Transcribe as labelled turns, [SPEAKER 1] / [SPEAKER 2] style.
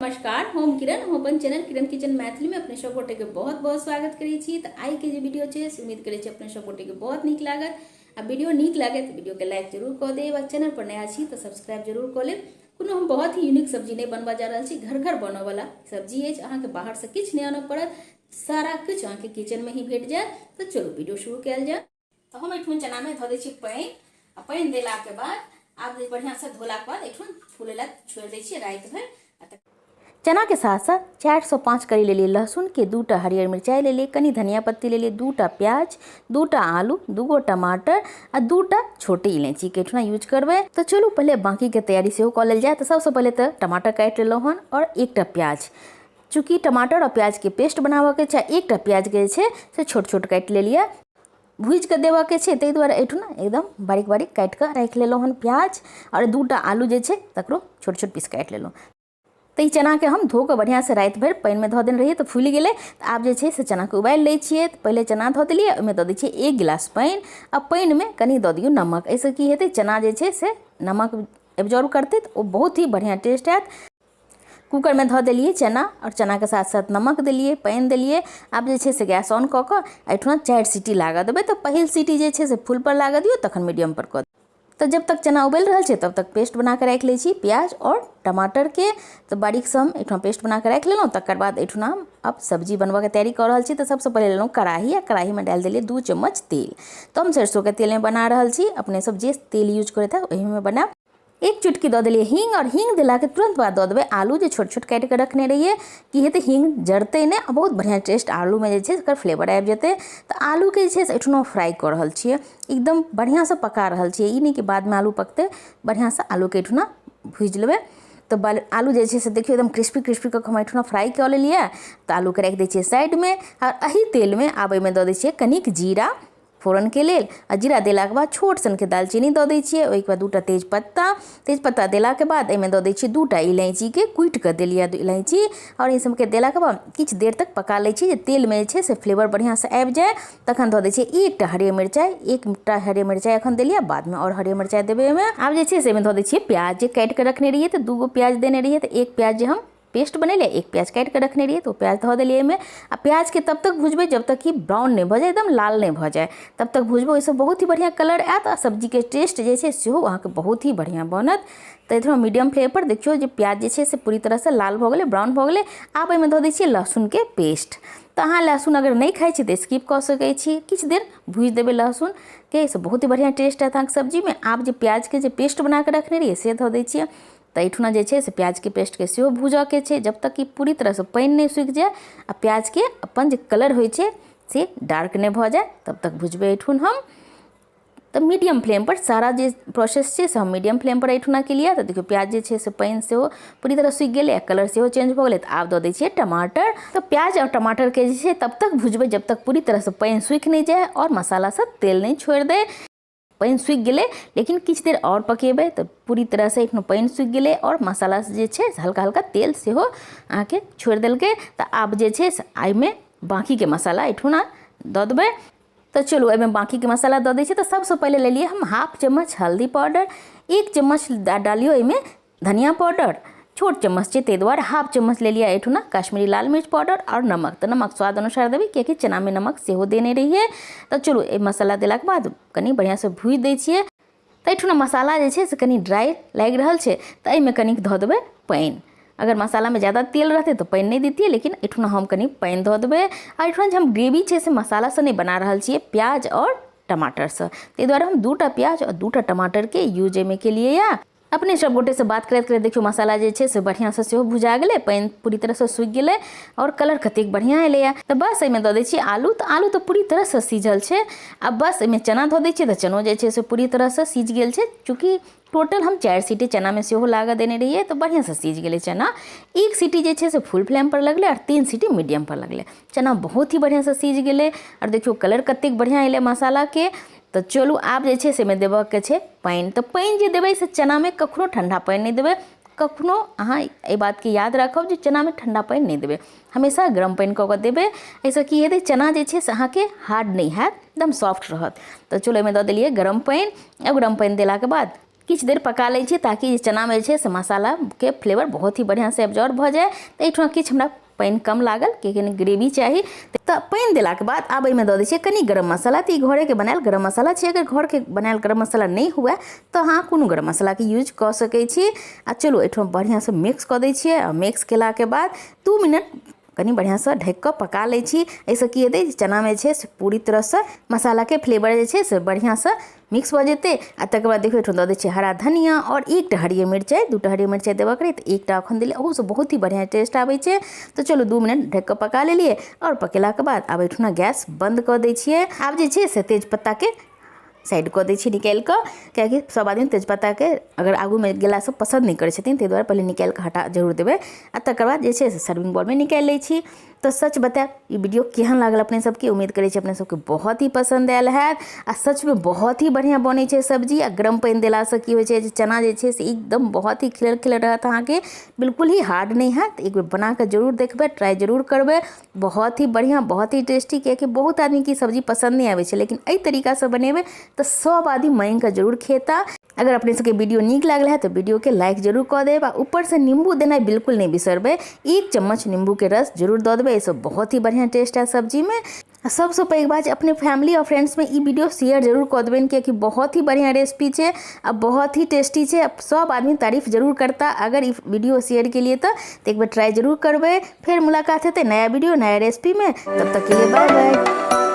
[SPEAKER 1] नमस्कार, हम किरण हम अपन चैनल किरण किचन मैथिली में अपने सब गोटे के बहुत बहुत स्वागत करै छी। तो आई के जे वीडियो छै से उम्मीद करै छी अपने सब गोटे के बहुत नीक लागत। आ वीडियो नीक लागे तो वीडियो के लाइक जरूर कऽ देब। आ चैनल पर नया छी तो सब्सक्राइब जरूर कऽ लेब। कोनो हम बहुत ही यूनिक सब्जी नहीं बनवा जा रहा छी, घर घर बनने वाला सब्जी है। अहाँ के बाहर से किछ नहीं आना पड़त, सारा कुछ अहाँ के किचन में ही भेट जाए। तो चलो वीडियो शुरू कयल जाए। तो हम एठुन चना में धो दै छी पानि। आ पानि देला के बाद आब बढ़िया से धोला के बाद एठुन फूले ला छोड़ दै छी रात भर। चना के साथ साथ 405 करी ले लिए लहसुन के, 2टा हरियर मिर्चाई ले लिए, कनी धनिया पत्ती ले लिए, 2टा प्याज, 2टा आलू, 2गो टमाटर आ 2टा छोटी इलायची के ठुना यूज करबे। तो चलू पहले बाकी के तैयारी से कर लेल जाए। तो सबसे पहले तो टमाटर काट लेलो हन और 1टा प्याज। चूँकि टमाटर और प्याज के पेस्ट बनावे के छै, 1टा प्याज के से छोट छोट काट ले लिया। भूज के देवा के छै तै द्वारा एठुना एकदम बारीक बारीक काट के रख लेलो हन प्याज। और 2टा आलू जे छै तकरो छोट छोट पीस काट लेलो। तो ये चना के हम धो के बढ़िया से रात भर पानी में धो देने रहिए तो फूल गए। तो आप जे छै से चना के उबाल ले छिए। तो पहले चना धो दिलिए, ओहिमे दऽ दै छिए 1 गिलास पानी। अब पानी में कनी दऽ दियो नमक। ऐसे की हेतै, चना जे छै से नमक एब्जॉर्ब करते तो बहुत ही बढ़िया टेस्ट आयत। कुकर में धो दिलिए चना और चना के साथ साथ नमक दिलिए, पानी दिलिए। आप जे छै से गैस ऑन कऽ के एठुना 4 सीटी लगा देबै। तो पहिल सीटी जे छै से फुल पर लगा दियो, तखन मीडियम पर कऽ। तो जब तक चना उबल रहा है तब तक पेस्ट बना के रख ली छी प्याज और टमाटर के। तो बारीक से हम एठुना पेस्ट बना के रख लेलहुँ। तकर बाद एठुना अब सब्जी बनवा के तैयारी कर रहा छी। तो सबसे पहले लेलहुँ कढ़ाई आ कढ़ाई में डाल दिलिए 2 चम्मच तेल। तो हम सरसों के तेल में बना रहा छी, अपने सब जे तेल यूज करे थे वही में बनाब। 1 चुटकी दऽ दिलिए हींग और हींग दिला के तुरंत बाद दऽ देबै आलू जे छोट छोट काट के रखने रहिए। कि हेतै हींग जरते ने, बहुत बढ़िया टेस्ट आलू में जे छै एकर फ्लेवर आबि जेतै। तो आलू के जे छै से एठुना फ्राई कर रहल छिए, एकदम बढ़िया से पका रहल छिए। ई नहीं कि बाद में आलू पकते, बढ़िया से आलू के एठुना भूज लेबै। तो आलू जे छै से देखियो एकदम क्रिस्पी क्रिस्पी कऽ हम एठुना फ्राई कऽ लेलिए। तो आलू के रख दै छिए साइड में। और एही तेल में आब एहिमे दऽ दै छिए कनिक जीरा फोरन के लेल। आ जीरा देला के बाद छोट सन के दालचीनी दऽ दै छिए। ओहि के बाद 2टा तेजपत्ता देला के बाद एहिमे दऽ दै छिए 2टा इलायची के कुटि के देलिए इलायची। और ई सबके देला के बाद किछ देर तक पका लै छी जे तेल में जे छै से फ्लेवर बढ़िया से आबि जाए। तखन दऽ दै छिए 1टा हरियर मिरचाई। 1टा हरियर मिरचाई एखन देलिए, बाद में और हरियर मिरचाई देबै एहिमे। आब जे छै से एहिमे दऽ दै छिए प्याज जे काटि के रखने रहिए। तो 2गो प्याज देने रहिए, तो 1 प्याज जे हम पेस्ट बनेले 1 प्याज काट के रखने रहिए। तो प्याज धो दिलिए में। आ प्याज के तब तक भूजबे जब तक कि ब्राउन नहीं भ जाए, एकदम लाल नहीं भ जाए, तब तक भूजबे। ओइसे बहुत ही बढ़िया कलर आयत। आ सब्जी के टेस्ट जे छै सेहो अहाँ के बहुत ही बढ़िया बनत। तो इधर मीडियम फ्लेम पर देखियो जे प्याज जे छै से पूरी तरह से लाल भ गेले, ब्राउन भ गेले। आप एहिमे धो दै छिए लहसुन के पेस्ट। तो अहाँ लहसुन अगर नहीं खाई छी तो स्किप कर सकै छी, किछ देर भूज देबै लहसुन के, से बहुत ही बढ़िया टेस्ट आयत अहाँके सब्जी में। आप जे प्याज के जे पेस्ट बना के रखने रहिए से धो दै छिए। तो एठुना जे छै से प्याज के पेस्ट के सेहो भूजा के छै, जब तक कि पूरी तरह से पानी नहीं सूखि जाए आ प्याज के अपन जे कलर होइ छै से डार्क नहीं भ जाए, तब तक भूजबे एठुन हम। तो मीडियम फ्लेम पर सारा जे प्रोसेस छै से हम मीडियम फ्लेम पर एठुना के लिए। तो देखियो प्याज जे छै से पानी से पूरी तरह सूखि गेले, कलर से चेंज भ गेले। तो आब दऽ दै छिए टमाटर। तो प्याज और टमाटर के जे छै तब तक भूजबे जब तक पूरी तरह से पानी सूखि नहीं जाए और मसाला सब तेल नहीं छोड़ दे। पानी सूखि गेले लेकिन किछ देर और पकेबे तो पूरी तरह से एखनो पानी सूखि गेले और मसाला जे छै हल्का हल्का तेल सेहो अहाँ के छोड़ देलकै। तो आब जे छै से एहिमे बाकी के मसाला एठुना दऽ देबै। तो चलू एहिमे बाकी के मसाला दऽ दै छिए। तो सबसे पहले ले लिए हम 1/2 चम्मच हल्दी पाउडर, 1 चम्मच डालियो एहिमे धनिया पाउडर, छोट चम्मच छै ताहि दुआरे 1/2 चम्मच ले लिया एठुना कश्मीरी लाल मिर्च पाउडर। और नमक, तो नमक स्वाद अनुसार देबै, कियाकि चना में नमक सेहो देने रहिए। तो चलू ए मसाला देला के बाद कनी बढ़िया से भूज दै छिए। तो एठुना मसाला जे छै से कनी ड्राई लागि रहल छै, तो एहिमे कनिक धऽ देबै पानी। अगर मसाला में ज़्यादा तेल रहते तो पानी नहीं देती, लेकिन एठुना हम कनी पानी धऽ देबै। आ एठुना जे हम ग्रेवी छै से मसाला से नहीं बना रहल छिए, प्याज और टमाटर से, ताहि दुआरे हम 2टा प्याज और 2टा टमाटर के यूज एहिमे के लिए। या अपने सब गोटे से बात करते करते देखियो मसाला जे छै से बढ़िया से सेहो भुजा गेले, पानी पूरी तरह से सूखि गेले और कलर कतेक बढ़िया एले। तो बस एहिमे दऽ दै छिए आलू। तो आलू तो पूरी तरह से सीझल छै। अब बस एहिमे चना धऽ दै छिए। तो चनो जे छै से पूरी तरह से सीझ गेल छै, चूँकि टोटल हम 4 सीटी चना में सेहो लागा देने रहिए। तो बढ़िया से सीझ गेले चना। 1 सीटी जे छै से फुल फ्लेम पर लगले और 3 सीटी मीडियम पर लगले। चना बहुत ही बढ़िया से सीझ गेले और देखियो कलर कतेक बढ़िया एले मसाला के। तो चलू आब जे छै से में देबऽ के छै पानी। तो पानी जे देबै से चना में कखनो ठंडा पानी नहीं देबै। कखनो अहाँ ए बात के याद राखब जे चना में ठंडा पानी नहीं देबै, हमेशा गरम पानी कऽ के देबै। ऐसे की हेतै चना जे छै से अहाँ के हार्ड नहीं हैत, एकदम सॉफ्ट रहत। तो चलो एहिमे दऽ देलिए गरम पानी। अब गरम पानी देला के बाद किछ देर पका लै छी ताकि चना में जे से मसाला के फ्लेवर बहुत ही बढ़िया से एब्जॉर्ब भ जाए। तो एहिठाम किछ हमरा पानी कम लागल कि ग्रेवी चाहिए। तो पानी देला के बाद आब एहिमे दऽ दै छियै कनी गरम मसाला। तो घरे के बनायल गरम मसाला छै, अगर घर के बनायल गरम मसाला नहीं हुए तो हाँ कोनो गरम मसाला के यूज कऽ सकै छी। आ चलू एहिठाम बढ़िया से मिक्स कऽ दै छियै। आ मिक्स केला के बाद 2 मिनट कनी बढ़िया से ढक कऽ पका लै छी। ऐसे की हेतै चना में छै से पूरी तरह से मसाला के फ्लेवर जे छै से बढ़िया से मिक्स भऽ जेतै। आ तकर बाद देखियौ एहिठाम दऽ दै छियै हरा धनिया और 1टा हरियर मिरचाई, 2टा हरियर मिरचाई देबऽ करी तो 1टा अखन देलियै, ओहो से बहुत ही बढ़िया टेस्ट आबै छै। तो चलो 2 मिनट ढक कऽ पका लेलियै और पकेला के बाद आब एहिठाम गैस बंद कऽ दै छियै। आब जे छै से तेजपत्ता के साइड कऽ दै छी निकालि कऽ, कियाकि सब आदमी तेजपत्ता के अगर आगू में गेला से पसंद नहीं करै छथिन, ताहि दुआरे पहले निकालि कऽ हटा जरूर देबै। आ तकर बाद जे छै से सर्विंग बॉल में निकालि लै छी। तो सच बताएब ई वीडियो केहन लागल अपने सबके, उम्मीद करै छी अपने सबके बहुत ही पसंद आयल हैत। आ सच में बहुत ही बढ़िया बनै छै सब्जी। आ गरम पानी देला से की होइ छै जे चना जे छै से एकदम बहुत ही खिलल खिलल रहत, अहाँके बिल्कुल ही हार्ड नहीं हैत। एक बेर बना के जरूर देखबै, ट्राई जरूर करबै, बहुत ही बढ़िया, बहुत ही टेस्टी। कियाकि बहुत आदमी की सब्जी पसंद नहीं आबै छै, लेकिन एहि तरीका से बनेबै तो सब आदमी मांगि के जरूर खेता। अगर अपने सबके वीडियो नीक लागल है तो वीडियो के लाइक जरूर कऽ देब। आ ऊपर से नींबू देना बिल्कुल नहीं बिसरबै, 1 चम्मच नींबू के रस जरूर दऽ देबै, इससे बहुत ही बढ़िया टेस्ट है सब्जी में। सबसे पैघ बात अपने फैमिली और फ्रेंड्स में ई वीडियो शेयर जरूर कऽ देबनि, कियाकि बहुत ही बढ़िया रेसिपी छै आ बहुत ही टेस्टी छै। सब आदमी तारीफ जरूर करता अगर ई वीडियो शेयर के लिए तो एक बार ट्राई जरूर करबै। फिर मुलाकात हेतै नया वीडियो नया रेसिपी में, तब तक के लिए बाय बाय।